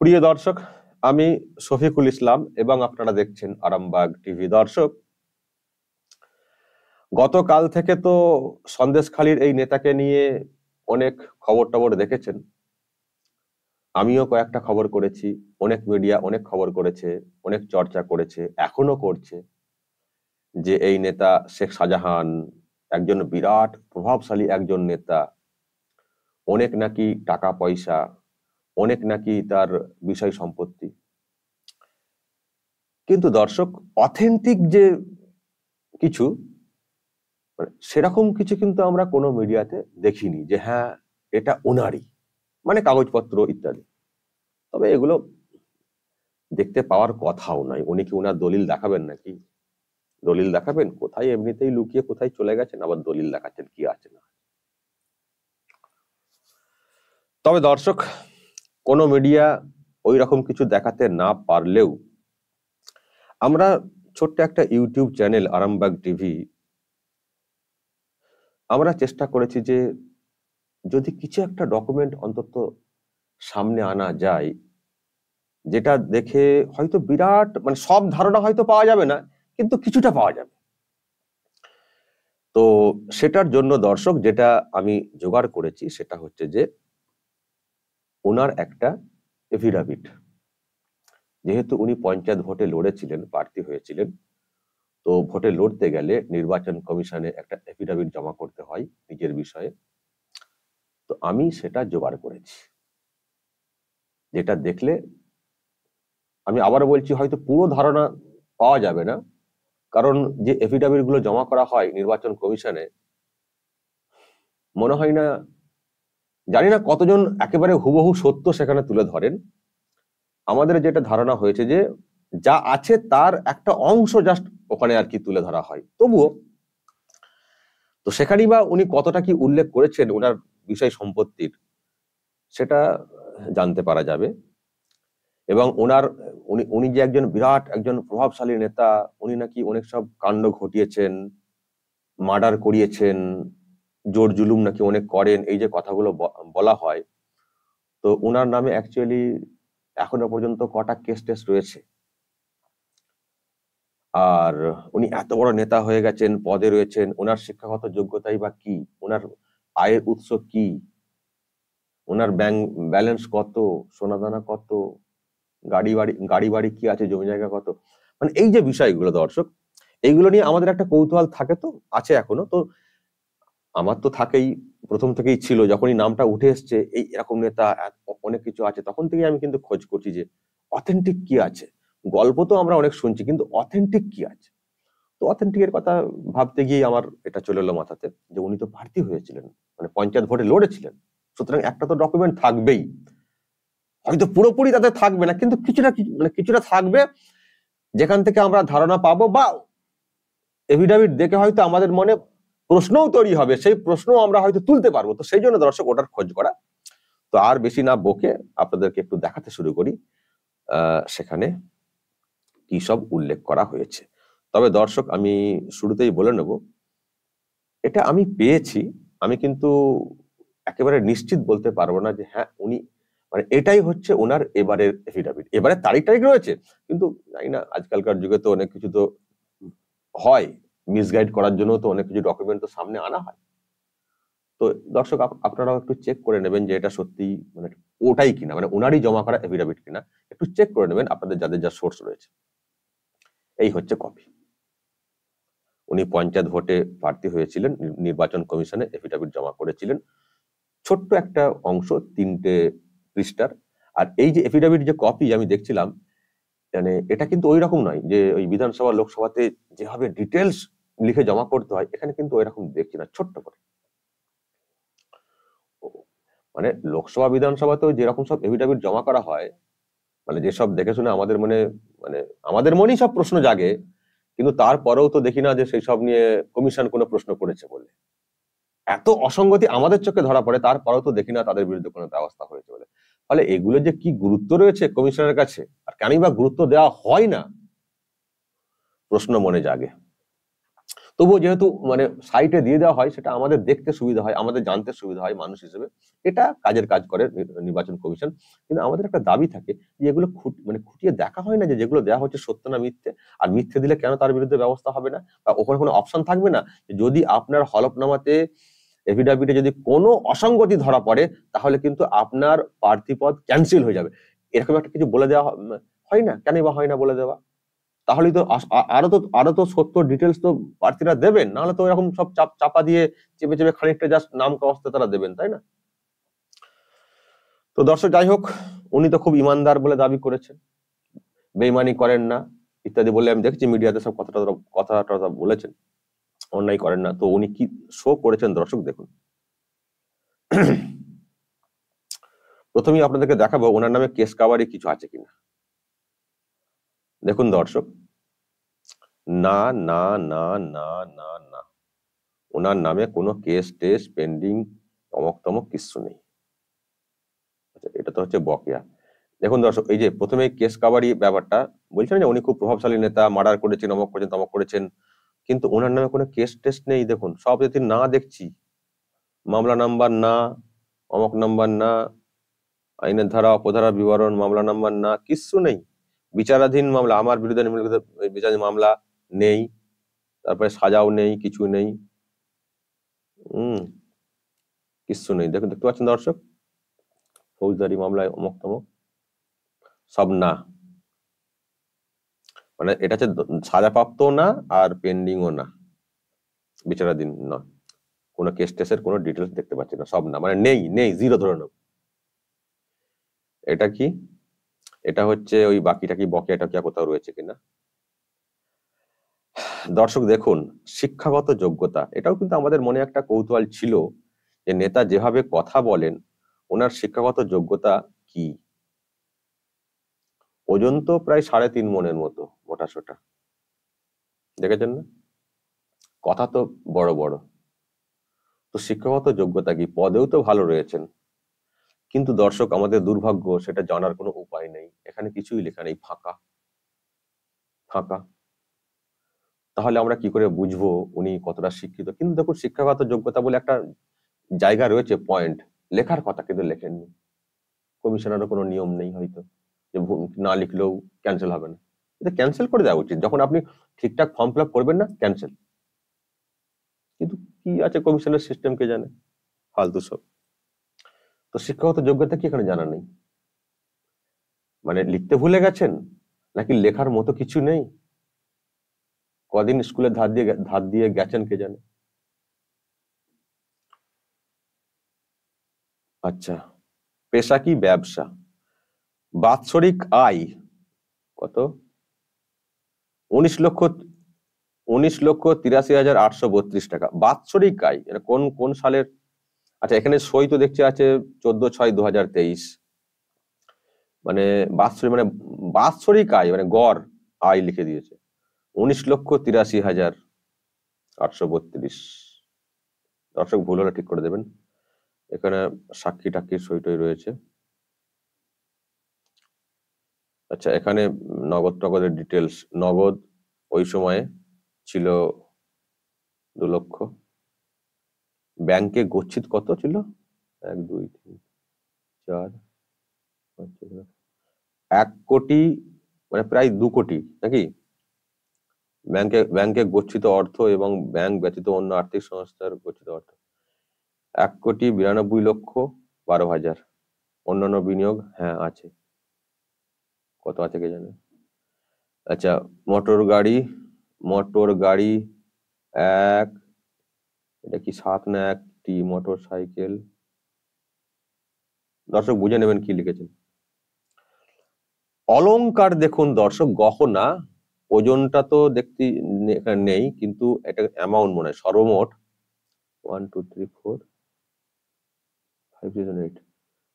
প্রিয় দর্শক, আমি শফিকুল ইসলাম এবং আপনারা দেখছেন আরামবাগ টিভি। দর্শক, গতকাল থেকে তো সন্দেশখালীর এই নেতাকে নিয়ে অনেক খবর টবর দেখেছেন। আমিও কয়েকটা খবর করেছি, অনেক মিডিয়া অনেক খবর করেছে, অনেক চর্চা করেছে, এখনো করছে যে এই নেতা শেখ শাহজাহান একজন বিরাট প্রভাবশালী একজন নেতা, অনেক নাকি টাকা পয়সা, অনেক নাকি তার বিষয় সম্পত্তি। কিন্তু দর্শক, অথেন্টিক যে কিছু সেরকম কিছু কিন্তু আমরা কোনো মিডিয়াতে দেখিনি যে হ্যাঁ এটা ওনারই, মানে কাগজপত্র ইত্যাদি। তবে এগুলো দেখতে পাওয়ার কথাও নয়। উনি কি ওনার দলিল দেখাবেন নাকি? দলিল দেখাবেন কোথায়? এমনিতেই লুকিয়ে কোথায় চলে গেছেন, আবার দলিল দেখাচ্ছেন কি আছে না। তবে দর্শক, কোনো মিডিয়া ওই রকম কিছু দেখাতে না পারলেও আমরা ছোট্ট একটা ইউটিউব চ্যানেল আরামবাগ টিভি, আমরা চেষ্টা করেছি যে যদি কিছু একটা ডকুমেন্ট অন্তত সামনে আনা যায়, যেটা দেখে হয়তো বিরাট মানে সব ধারণা হয়তো পাওয়া যাবে না, কিন্তু কিছুটা পাওয়া যাবে। তো সেটার জন্য দর্শক যেটা আমি জোগাড় করেছি সেটা হচ্ছে যে ওনার একটা এফিডাভিট। যেহেতু উনি পঞ্চায়েত ভোটে লড়েছিলেন, প্রার্থী হয়েছিলেন, তো ভোটে লড়তে গেলে নির্বাচন কমিশনে একটা এফিডাভিট জমা করতে হয় নিজের বিষয়ে। তো আমি সেটা জোগাড় করেছি, যেটা দেখলে আমি আবার বলছি হয়তো পুরো ধারণা পাওয়া যাবে না, কারণ যে এফিডাভিট গুলো জমা করা হয় নির্বাচন কমিশনে, মনে হয় না, জানি না কতজন একেবারে হুবহু সত্য সেখানে তুলে ধরেন। আমাদের যেটা ধারণা হয়েছে যে যা আছে তার একটা অংশ জাস্ট ওখানে আর কি তুলে ধরা হয়, তবুও তো সেখানেই বা উনি কতটা কি উল্লেখ করেছেন ওনার বিষয় সম্পত্তির, সেটা জানতে পারা যাবে। এবং ওনার উনি উনি যে একজন বিরাট একজন প্রভাবশালী নেতা, উনি নাকি অনেক সব কাণ্ড ঘটিয়েছেন, মার্ডার করিয়েছেন, জোর জুলুম নাকি অনেক করেন, এই যে কথাগুলো বলা হয়, তো ওনার নামে অ্যাকচুয়ালি এখনো পর্যন্ত কটা কেস টেস রয়েছে। আর উনি এত বড় নেতা হয়ে গেছেন, পদে রয়েছেন, ওনার শিক্ষাগত যোগ্যতাই বা কি, ওনার আয়ের উৎস কি, ওনার ব্যাংক ব্যালেন্স কত, সোনাদানা কত, গাড়ি বাড়ি কি আছে, জমি জায়গা কত, মানে এই যে বিষয়গুলো দর্শক, এইগুলো নিয়ে আমাদের একটা কৌতূহল থাকে, তো আছে এখনো। তো আমার তো থাকেই, প্রথম থেকেই ছিল, যখনই নামটা উঠে এসছে এই এরকম নেতা অনেক কিছু আছে, তখন থেকেই আমি কিন্তু খোঁজ করছি যে অথেন্টিক কি আছে। গল্প তো আমরা অনেক শুনছি, কিন্তু অথেন্টিক কি আছে। তো অথেন্টিকের কথা ভাবতে গিয়ে আমার এটা চলে এলো মাথাতে যে উনি তো প্রার্থী হয়েছিলেন, মানে পঞ্চায়েত ভোটে লড়েছিলেন, সুতরাং একটা তো ডকুমেন্ট থাকবেই। হয়তো পুরোপুরি তাদের থাকবে না, কিন্তু মানে কিছুটা থাকবে, যেখান থেকে আমরা ধারণা পাবো, বা এফিডাভিট দেখে হয়তো আমাদের মনে প্রশ্নও তৈরি হবে, সেই প্রশ্ন আমরা হয়তো তুলতে পারবো। তো সেই জন্য দর্শক ওটার খোঁজ করা। তো আর বেশি না বকে আপনাদেরকে একটু দেখাতে শুরু করি সেখানে কি সব উল্লেখ করা হয়েছে। তবে দর্শক, আমি শুরুতেই বলে নেব, এটা আমি পেয়েছি, আমি কিন্তু একেবারে নিশ্চিত বলতে পারবো না যে হ্যাঁ উনি, মানে এটাই হচ্ছে ওনার এবারের এফিডাভিট। এবারে তারিখ রয়েছে, কিন্তু জানি না, আজকালকার যুগে তো অনেক কিছু তো হয়, মিসগাইড করার জন্য তো অনেক কিছু ডকুমেন্ট তো সামনে আনা হয়। তো দর্শক, আপনারাও একটু চেক করে নেবেন যে এটা সত্যি মানে ওটাই কিনা, মানে ওনারই জমা করা এফিডাভিট কিনা, একটু চেক করে নেবেন আপনাদের যাদের যা সোর্স রয়েছে। এই হচ্ছে কপি। উনি পঞ্চায়েত ভোটে প্রার্থী হয়েছিলেন, নির্বাচন কমিশনে এফিডাভিট জমা করেছিলেন, ছোট্ট একটা অংশ, 3টে পৃষ্ঠার। আর এই যে এফিডাভিট যে কপি আমি দেখছিলাম, মানে এটা কিন্তু ওই রকম নয় যে ওই বিধানসভা লোকসভাতে যেভাবে ডিটেলস লিখে জমা করতে হয়, এখানে কিন্তু ওই রকম দেখছি না, ছোট্ট করে। মানে লোকসভা বিধানসভাতেও যেরকম সব এফিডাভিট জমা করা হয়, মানে যেসব দেখে শুনে আমাদের মনে, মানে আমাদের মনেই সব প্রশ্ন জাগে, কিন্তু তারপরেও তো দেখি না যে সেই সব নিয়ে কমিশন কোনো প্রশ্ন করেছে বলে। এত অসঙ্গতি আমাদের চোখে ধরা পড়ে, তারপরেও তো দেখি না তাদের বিরুদ্ধে কোনো ব্যবস্থা হয়েছে বলে। ফলে এগুলো যে কি গুরুত্ব রয়েছে কমিশনের কাছে, আর কেনই বা গুরুত্ব দেওয়া হয় না, প্রশ্ন মনে জাগে। তবুও যেহেতু মানে সাইটে দিয়ে দেওয়া হয়, সেটা আমাদের দেখতে সুবিধা হয়, আমাদের জানতে সুবিধা হয় মানুষ হিসেবে, এটা কাজের কাজ করে নির্বাচন কমিশন। কিন্তু আমাদের একটা দাবি থাকে যে এগুলো মানে খুঁটিয়ে দেখা হয় না, যে যেগুলো দেওয়া হচ্ছে সত্য না মিথ্যে, আর মিথ্যে দিলে কেন তার বিরুদ্ধে ব্যবস্থা হবে না, বা ওখানে কোনো অপশন থাকবে না যদি আপনার হলফনামাতে এফিডাভিটে যদি কোনো অসঙ্গতি ধরা পড়ে তাহলে কিন্তু আপনার প্রার্থীপদ ক্যান্সেল হয়ে যাবে, এরকম একটা কিছু বলে দেওয়া হয় না? কেনই বা হয় না বলে দেওয়া? তাহলেই তো আরো তো সত্য ডিটেলস তো প্রার্থীরা দেবেন, নাহলে তো এরকম সব চাপা দিয়ে চেপে চেপে খানিকটা জাস্ট নাম কাগজে তারা দেবেন, তাই না? তো দর্শক, যাই হোক, উনি তো খুব ইমানদার বলে দাবি করেছেন, বেইমানি করেন না ইত্যাদি বলে আমি দেখছি মিডিয়াতে সব কথাটা বলেছেন, অন্যায় করেন না। তো উনি কি শো করেছেন দর্শক দেখুন। প্রথমেই আপনাদেরকে দেখাবো ওনার নামে কেস কাভারি কিছু আছে কিনা। দেখুন দর্শক, না না না না না না, ওনার নামে কোনো কেস টেস পেন্ডিং তমক কিছু নেই। আচ্ছা, এটা তো হচ্ছে বকেয়া। দেখুন দর্শক, এই যে প্রথমে কেস কাভারি ব্যাপারটা বলছেন যে উনি খুব প্রভাবশালী নেতা, মার্ডার করেছেন, অমক করেছেন, তমক করেছেন, কিন্তু ওনার নামে কোনো কেস টেস্ট নেই। দেখুন সব যদি না দেখছি, মামলা নাম্বার না, অমক নাম্বার না, আইনের ধারা অপধারা বিবরণ, মামলা নাম্বার না, কিচ্ছু নেই। বিচারাধীন মামলা, আমার বিরুদ্ধে নিম্নলিখিত বিচারাধীন মামলা নেই, তারপরে সাজাও নেই, কিছু নেই, কিচ্ছু নেই। দেখুন, দেখতে পাচ্ছেন দর্শক, ফৌজদারি মামলায় অমক তমক সব না, মানে এটা হচ্ছে সাজাপ্রাপ্ত না আর পেন্ডিংও না, বিচারাধীন নয়, কোনো কেস টেসের কোনো ডিটেলস দেখতে পাচ্ছি না, সব না, মানে নেই নেই, জিরো ধরে নেব। এটা কি? এটা হচ্ছে ওই বাকিটা কি বকেয়াটা কি কোথাও রয়েছে কিনা। দর্শক দেখুন, শিক্ষাগত যোগ্যতা, এটাও কিন্তু আমাদের মনে একটা কৌতূহল ছিল যে নেতা যেভাবে কথা বলেন ওনার শিক্ষাগত যোগ্যতা কি। ওজন তো প্রায় 3.5 মনের মতো, মোটা সোটা, দেখেছেন না? কথা তো বড় বড়, তো শিক্ষাগত যোগ্যতা কি? পদেও তো ভালো রয়েছেন, কিন্তু দর্শক আমাদের দুর্ভাগ্য, সেটা জানার কোনো উপায় নেই, এখানে কিছুই লেখা নেই, ফাঁকা ফাঁকা। তাহলে আমরা কি করে বুঝবো উনি কতটা শিক্ষিত? কিন্তু দেখুন, শিক্ষাগত যোগ্যতা বলে একটা জায়গা রয়েছে, পয়েন্ট, লেখার কথা কিন্তু লেখেননি। কমিশনারও কোনো নিয়ম নেই হয়তো যে না লিখলেও ক্যান্সেল হবে না, এটা ক্যান্সেল করে দেওয়া উচিত। যখন আপনি ঠিকঠাক ফর্ম ফিল আপ করবেন না, ক্যান্সেল। কিন্তু কি আছে কমিশনের সিস্টেম কে জানে, ফালতু সব। তো শিক্ষাগত যোগ্যতা কি এখানে জানা নেই? মানে লিখতে ভুলে গেছেন, নাকি লেখার মতো কিছু নেই? কদিন স্কুলে ধার দিয়ে গেছেন কে জানে। আচ্ছা, পেশা কি ব্যবসা? বাৎসরিক আয় কত? 19,83,832 টাকা বাৎসরিক আয়। এটা কোন কোন সালের? আচ্ছা, এখানে সই তো দেখছি আছে 14/6/2023, মানে বাৎসরিক আয় মানে গড় আয় লিখে দিয়েছে 19,83,832। দর্শক ভুল হলে ঠিক করে দেবেন, এখানে সাক্ষী টাক্ষীর সই টই রয়েছে। আচ্ছা, এখানে নগদ টগদের ডিটেলস, নগদ ওই সময়ে ছিল 2 লক্ষ, ব্যাংকে গচ্ছিত কত ছিল? 1 2 3 4 5 6 1 কোটি, মানে প্রায় 2 কোটি নাকি ব্যাংকে গচ্ছিত অর্থ, এবং ব্যাংক ব্যতীত অন্য আর্থিক সংস্থার গচ্ছিত অর্থ 1,92,12,000। অন্যান্য বিনিয়োগ হ্যাঁ আছে, কত আছে কে জানে। আচ্ছা, মোটর গাড়ি 1, এটা কি 7 না 1টি মোটর সাইকেল? দর্শক বুঝে নেবেন কি লিখেছেন। অলংকার দেখুন দর্শক, গহনা, ওজনটা তো দেখতে এখানে নেই, কিন্তু এটা অ্যামাউন্ট মনে হয় সর্বমোট 1 2 3 4 5 6 7 8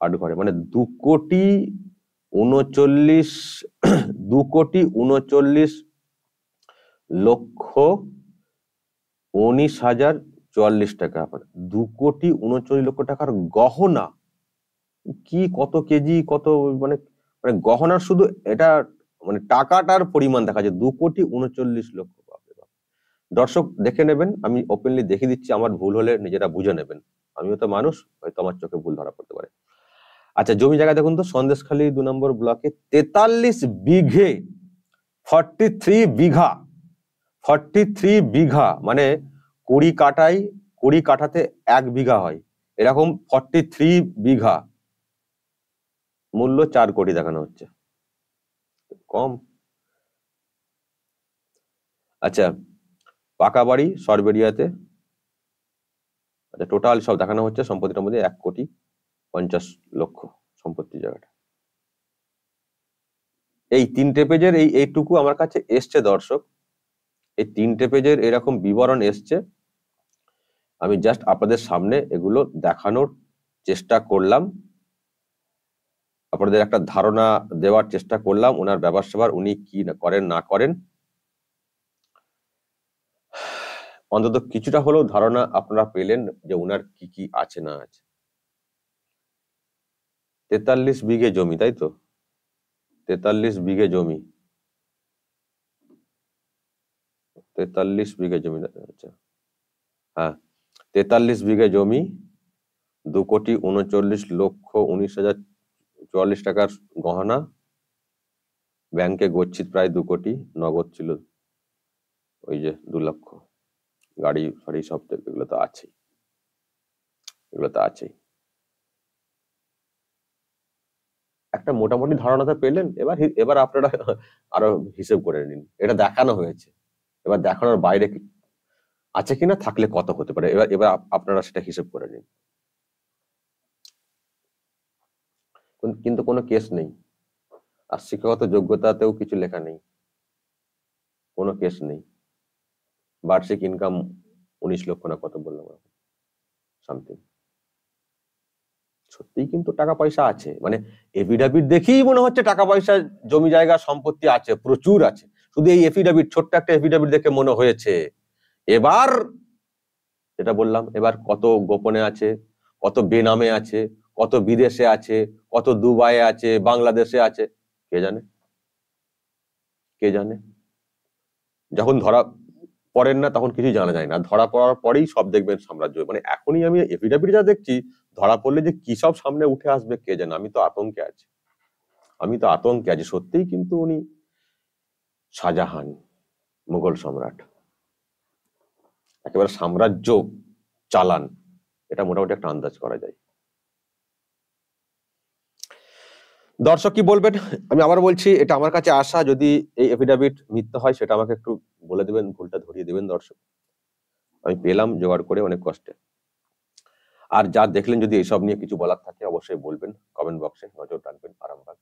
8 ঘরে, মানে 2,39,19,044 টাকা, 2,39,00,000 টাকার গহনা। কি কত কেজি কত, মানে মানে গহনার শুধু এটা মানে টাকাটার পরিমাণ দেখা যায় 2,39,00,000। দর্শক দেখে নেবেন, আমি ওপেনলি দেখিয়ে দিচ্ছি, আমার ভুল হলে নিজেরা বুঝে নেবেন, আমিও তো মানুষ, হয়তো আমার চোখে ভুল ধরা পড়তে পারে। আচ্ছা, জমি জায়গা দেখুন তো, সন্দেশখালী 2 নম্বর ব্লকে 43 বিঘে, 43 বিঘা, 43 বিঘা মানে 20 কাঠায়, 20 কাঠাতে 1 বিঘা হয়, এরকম 43 বিঘা, মূল্য 4 কোটি দেখানো হচ্ছে, কম? আচ্ছা, পাকা বাড়ি সরবেরিয়াতে, আচ্ছা টোটাল সব দেখানো হচ্ছে, সম্পত্তিটার মধ্যে 1,50,00,000 সম্পত্তি জায়গাটা। এই 3টে পেজের এইটুকু আমার কাছে এসছে দর্শক, এই 3টে পেজের এরকম বিবরণ এসছে, আমি জাস্ট আপনাদের সামনে এগুলো দেখানোর চেষ্টা করলাম, আপনাদের একটা ধারণা দেওয়ার চেষ্টা করলাম ওনার ব্যবসা সেবার উনি কি করেন না করেন, অন্তত কিছুটা হলেও ধারণা আপনারা পেলেন যে ওনার কি কি আছে না আছে। 43 বিঘে জমি, তাই তো? 43 বিঘে জমি, 43 বিঘে জমি, আচ্ছা হ্যাঁ, 43 বিঘে জমি, 2,39,19,44 টাকার গহনা, ব্যাংকে গচ্ছিত প্রায় 2 কোটি, নগদ ছিল ওই যে 2 লক্ষ, গাড়ি ফাড়ি সব তো এগুলো তো আছেই, এগুলো তো আছেই। একটা মোটামুটি ধারণা তো পেলেন, এবার আপনারা আরো হিসেব করে নিন, এটা দেখানো হয়েছে, এবার দেখানোর বাইরে আছে কিনা, থাকলে কত হতে পারে, এবার আপনারা সেটা হিসেব করে নিন। কিন্তু কোনো কেস নেই, আর শিক্ষাগত যোগ্যতাতেও কিছু লেখা নেই, কোনো কেস নেই, বার্ষিক ইনকাম 19 লক্ষ না কত বললাম সামথিং। সত্যিই কিন্তু টাকা পয়সা আছে, মানে এফিডাভিট দেখেই মনে হচ্ছে টাকা পয়সা, জমি জায়গা সম্পত্তি আছে, প্রচুর আছে, শুধু এই এফিডাভিট, ছোট্ট একটা এফিডাভিট দেখে মনে হয়েছে। এবার যেটা বললাম, এবার কত গোপনে আছে, কত বেনামে আছে, কত বিদেশে আছে, কত দুবাইয়ে আছে, বাংলাদেশে আছে, কে জানে, কে জানে। যখন ধরা পড়েন না তখন কিছু জানা যায় না, ধরা পড়ার পরেই সব দেখবেন সাম্রাজ্য, মানে এখনই আমি এফিডাভিট যা দেখছি, ধরা পড়লে যে কি সব সামনে উঠে আসবে কে জানে, আমি তো আতঙ্কে আছি, আমি তো আতঙ্কে আছি। সত্যিই কিন্তু উনি শাহজাহান, মুঘল সম্রাট, একেবারে সাম্রাজ্য চালান, এটা মোটামুটি একটা আন্দাজ করা যায়। দর্শক কি বলবেন, আমি আবার বলছি, এটা আমার কাছে আসা, যদি এই এফিডাভিট মিথ্যা হয় সেটা আমাকে একটু বলে দেবেন, ভুলটা ধরিয়ে দেবেন দর্শক, আমি পেলাম জোগাড় করে অনেক কষ্টে। আর যা দেখলেন, যদি এইসব নিয়ে কিছু বলার থাকে অবশ্যই বলবেন, কমেন্ট বক্সে নজর রাখবেন, আর আমরা